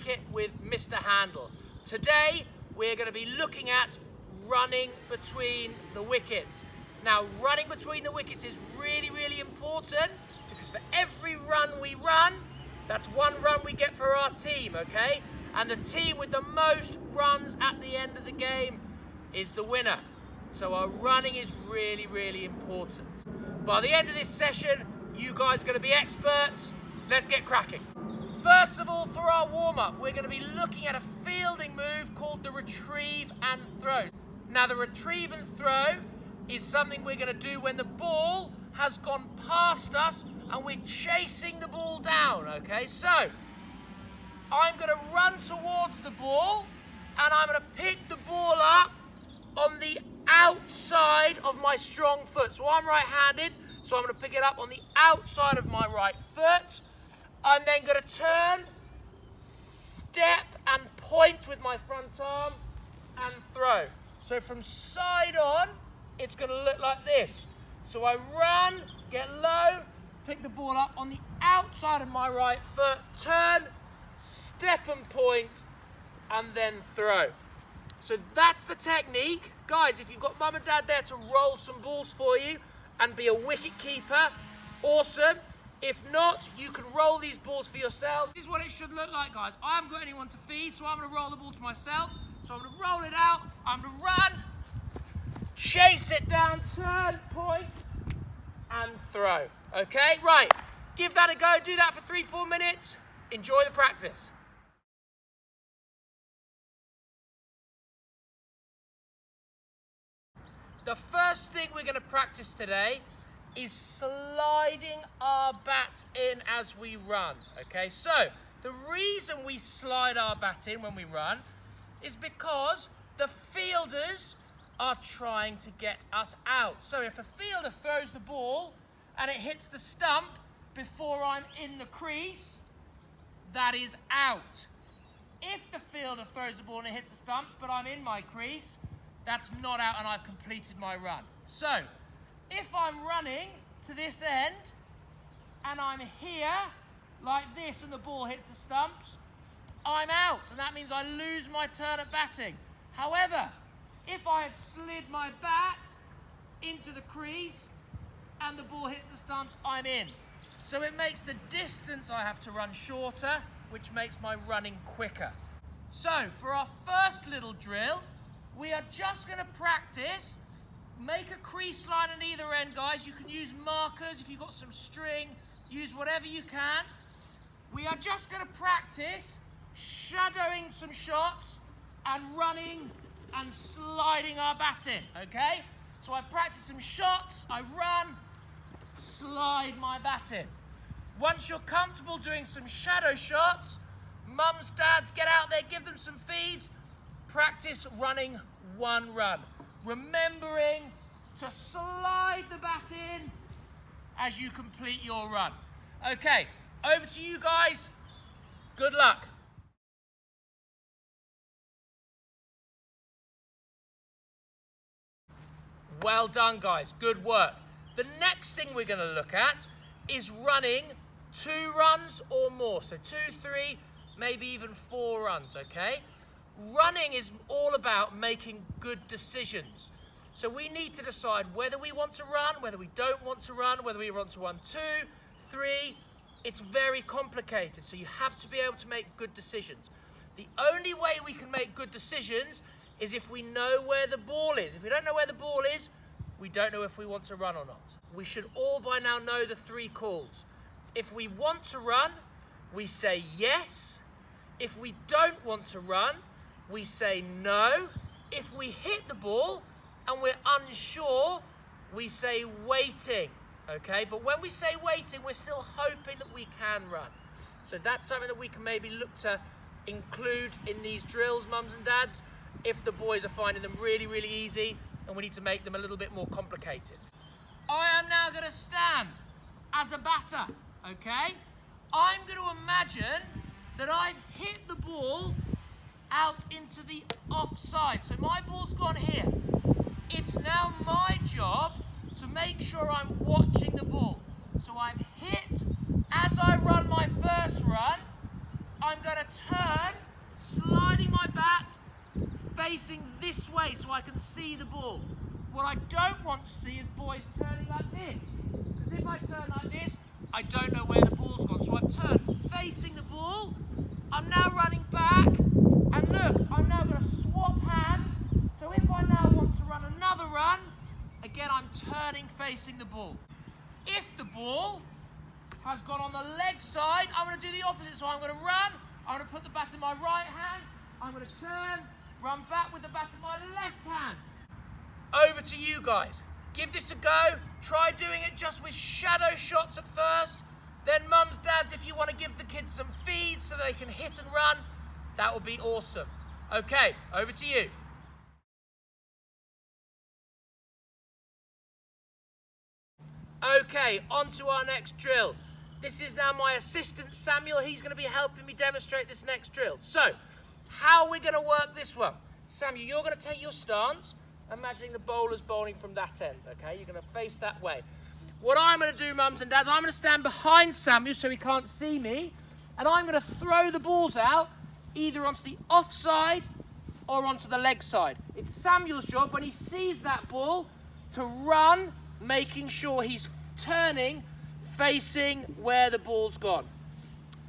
wicket with Mr. Handel. Today we're going to be looking at running between the wickets. Now, running between the wickets is really, really important because for every run we run, that's one run we get for our team, okay? And the team with the most runs at the end of the game is the winner. So our running is really, really important. By the end of this session, you guys are going to be experts. Let's get cracking. First of all, for our warm-up, we're going to be looking at a fielding move called the retrieve and throw. Now, the retrieve and throw is something we're going to do when the ball has gone past us and we're chasing the ball down, okay? So, I'm going to run towards the ball and I'm going to pick the ball up on the outside of my strong foot. So I'm right-handed, so I'm going to pick it up on the outside of my right foot. I'm then going to turn, step and point with my front arm and throw. So from side on, it's going to look like this. So I run, get low, pick the ball up on the outside of my right foot, turn, step and point, and then throw. So that's the technique. Guys, if you've got mum and dad there to roll some balls for you and be a wicket keeper, awesome. If not, you can roll these balls for yourself. This is what it should look like, guys. I haven't got anyone to feed, so I'm going to roll the ball to myself. So I'm going to roll it out, I'm going to run, chase it down, turn, point, and throw. Okay, right. Give that a go. Do that for 3-4 minutes. Enjoy the practice. The first thing we're going to practice today is sliding our bats in as we run, okay? So, the reason we slide our bat in when we run is because the fielders are trying to get us out. So if a fielder throws the ball and it hits the stump before I'm in the crease, that is out. If the fielder throws the ball and it hits the stumps but I'm in my crease, that's not out and I've completed my run. So, if I'm running to this end and I'm here like this and the ball hits the stumps, I'm out and that means I lose my turn at batting. However, if I had slid my bat into the crease and the ball hits the stumps, I'm in. So it makes the distance I have to run shorter, which makes my running quicker. So for our first little drill, we are just going to practice. Make a crease line at either end, guys. You can use markers if you've got some string. Use whatever you can. We are just going to practice shadowing some shots and running and sliding our bat in, okay? So I practice some shots, I run, slide my bat in. Once you're comfortable doing some shadow shots, mums, dads, get out there, give them some feeds. Practice running one run. Remembering to slide the bat in as you complete your run. Okay, over to you guys. Good luck. Well done, guys. Good work. The next thing we're going to look at is running 2 runs or more. So 2, 3, maybe even 4 runs, okay? Running is all about making good decisions. So we need to decide whether we want to run, whether we don't want to run, whether we want to run 2, 3. It's very complicated, so you have to be able to make good decisions. The only way we can make good decisions is if we know where the ball is. If we don't know where the ball is, we don't know if we want to run or not. We should all by now know the 3 calls. If we want to run, we say yes. If we don't want to run, we say no. If we hit the ball and we're unsure, we say waiting, okay? But when we say waiting, we're still hoping that we can run. So that's something that we can maybe look to include in these drills, mums and dads, if the boys are finding them really, really easy and we need to make them a little bit more complicated. I am now going to stand as a batter, okay? I'm going to imagine that I've hit the ball out into the offside. So my ball's gone here. It's now my job to make sure I'm watching the ball. So I've hit, as I run my first run, I'm going to turn, sliding my bat, facing this way so I can see the ball. What I don't want to see is boys turning like this. Because if I turn like this, I don't know where the ball's gone. So I've turned facing the ball. I'm now running back. And look, I'm now going to swap hands. So if I now want to run another run, again, I'm turning facing the ball. If the ball has gone on the leg side, I'm going to do the opposite. So I'm going to run. I'm going to put the bat in my right hand. I'm going to turn, run back with the bat in my left hand. Over to you guys. Give this a go. Try doing it just with shadow shots at first. Then mums, dads, if you want to give the kids some feeds so they can hit and run, that would be awesome. Okay, over to you. Okay, on to our next drill. This is now my assistant Samuel. He's going to be helping me demonstrate this next drill. So, how are we going to work this one? Samuel, you're going to take your stance, imagining the bowler's bowling from that end, okay? You're going to face that way. What I'm going to do, mums and dads, I'm going to stand behind Samuel so he can't see me, and I'm going to throw the balls out either onto the offside or onto the leg side. It's Samuel's job when he sees that ball to run, making sure he's turning, facing where the ball's gone.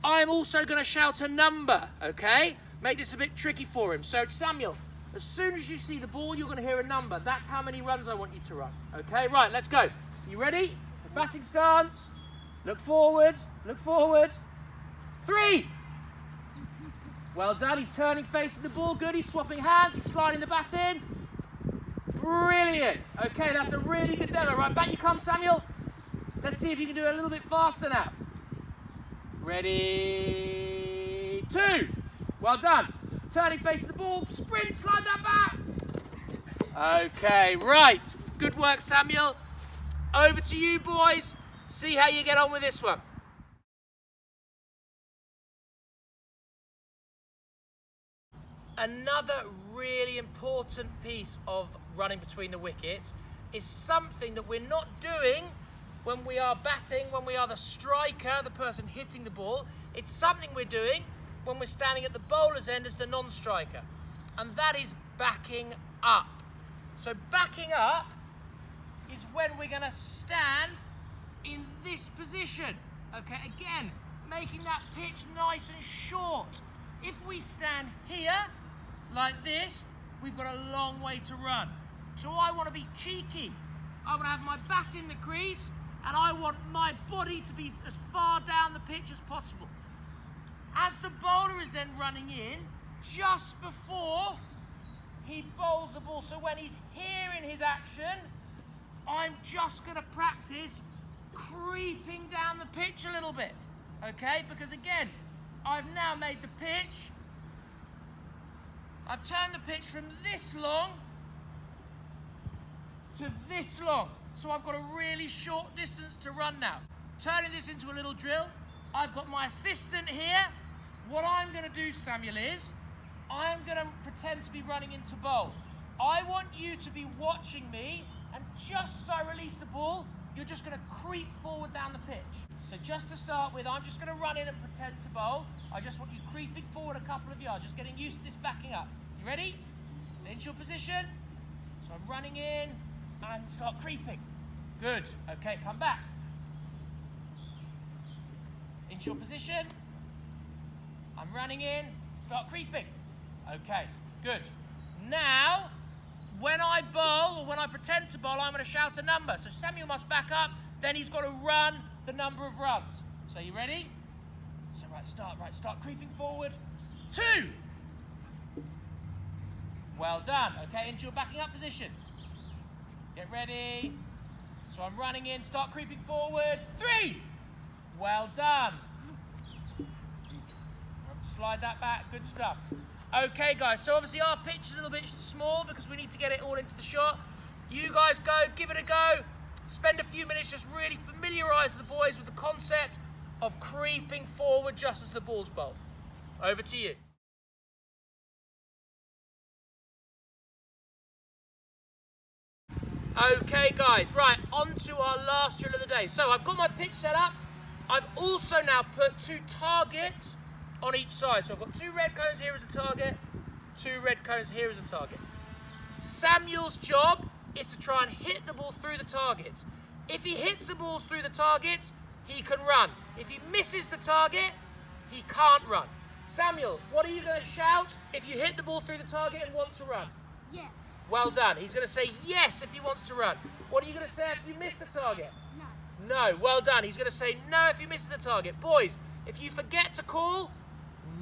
I'm also going to shout a number, okay? Make this a bit tricky for him. So Samuel, as soon as you see the ball, you're going to hear a number. That's how many runs I want you to run. Okay, right, let's go. You ready? Batting stance. Look forward. Look forward. 3. Well done. He's turning, facing the ball. Good. He's swapping hands. He's sliding the bat in. Brilliant. Okay, that's a really good demo. Right, back you come, Samuel. Let's see if you can do it a little bit faster now. Ready? 2. Well done. Turning, facing the ball. Sprint, slide that back. Okay, right. Good work, Samuel. Over to you, boys. See how you get on with this one. Another really important piece of running between the wickets is something that we're not doing when we are batting, when we are the striker, the person hitting the ball. It's something we're doing when we're standing at the bowler's end as the non-striker. And that is backing up. So backing up is when we're going to stand in this position. Okay, again, making that pitch nice and short. If we stand here, like this, we've got a long way to run. So I want to be cheeky. I want to have my bat in the crease, and I want my body to be as far down the pitch as possible. As the bowler is then running in, just before he bowls the ball, so when he's here in his action, I'm just going to practice creeping down the pitch a little bit, okay? Because again, I've now made the pitch. I've turned the pitch from this long to this long. So I've got a really short distance to run now. Turning this into a little drill, I've got my assistant here. What I'm going to do, Samuel, is I'm going to pretend to be running into bowl. I want you to be watching me, and just as I release the ball, you're just going to creep forward down the pitch. So just to start with, I'm just going to run in and pretend to bowl. I just want you creeping forward a couple of yards, just getting used to this backing up. You ready? So into your position. So I'm running in and start creeping. Good. Okay, come back. Into your position. I'm running in, start creeping. Okay, good. Now, when I bowl, or when I pretend to bowl, I'm going to shout a number. So Samuel must back up, then he's got to run the number of runs. So you ready? So start creeping forward. 2. Well done. Okay, into your backing up position. Get ready. So I'm running in, start creeping forward. 3. Well done. Slide that back, good stuff. Okay guys, so obviously our pitch is a little bit small because we need to get it all into the shot. You guys go, give it a go. Spend a few minutes just really familiarise the boys with the concept of creeping forward just as the ball's bowled. Over to you. Okay guys, right, on to our last drill of the day. So I've got my pitch set up. I've also now put 2 targets on each side. So I've got 2 red cones here as a target, 2 red cones here as a target. Samuel's job is to try and hit the ball through the targets. If he hits the balls through the targets, he can run. If he misses the target, he can't run. Samuel, what are you going to shout if you hit the ball through the target and want to run? Yes. Well done. He's going to say yes if he wants to run. What are you going to say if you miss the target? No. No. Well done. He's going to say no if you miss the target. Boys, if you forget to call,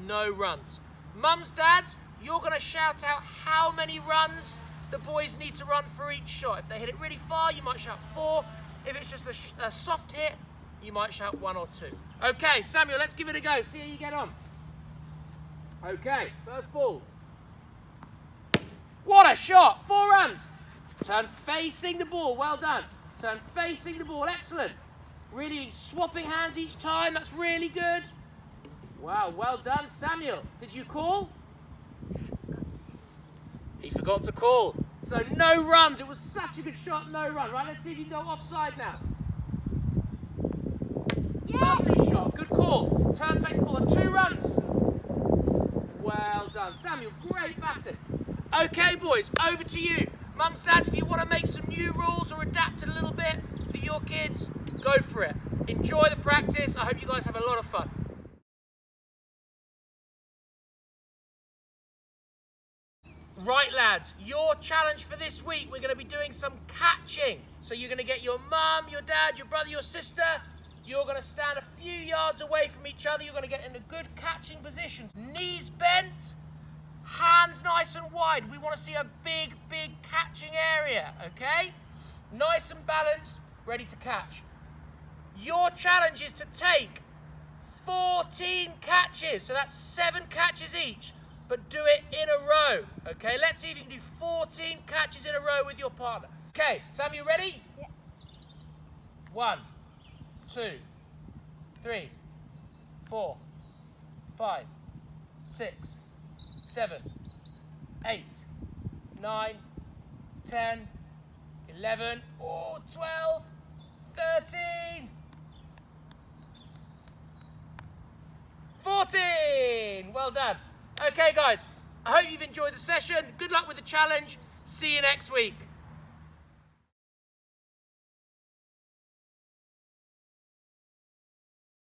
no runs. Mums, dads, you're going to shout out how many runs the boys need to run for each shot. If they hit it really far, you might shout 4. If it's just a soft hit, you might shout 1 or 2. Okay, Samuel, let's give it a go. See how you get on. Okay, first ball. What a shot! 4 runs. Turn facing the ball. Well done. Turn facing the ball. Excellent. Really swapping hands each time. That's really good. Wow, well done, Samuel. Did you call? He forgot to call. So no runs. It was such a good shot, no run. Right, let's see if you can go offside now. Yes. Lovely shot. Good call. Turn face the ball. 2 runs. Well done. Samuel, great batting. Okay, boys, over to you. Mums, dads, if you want to make some new rules or adapt it a little bit for your kids, go for it. Enjoy the practice. I hope you guys have a lot of fun. Right, lads, your challenge for this week, we're going to be doing some catching. So you're going to get your mum, your dad, your brother, your sister. You're going to stand a few yards away from each other. You're going to get into good catching positions. Knees bent, hands nice and wide. We want to see a big, big catching area, okay? Nice and balanced, ready to catch. Your challenge is to take 14 catches. So that's 7 catches each. But do it in a row, okay? Let's see if you can do 14 catches in a row with your partner. Okay, Sam, you ready? Yeah. 1, 2, 3, 4, 5, 6, 7, 8, 9, 10, 11, 12, 13, 14. Well done. Okay, guys, I hope you've enjoyed the session. Good luck with the challenge. See you next week.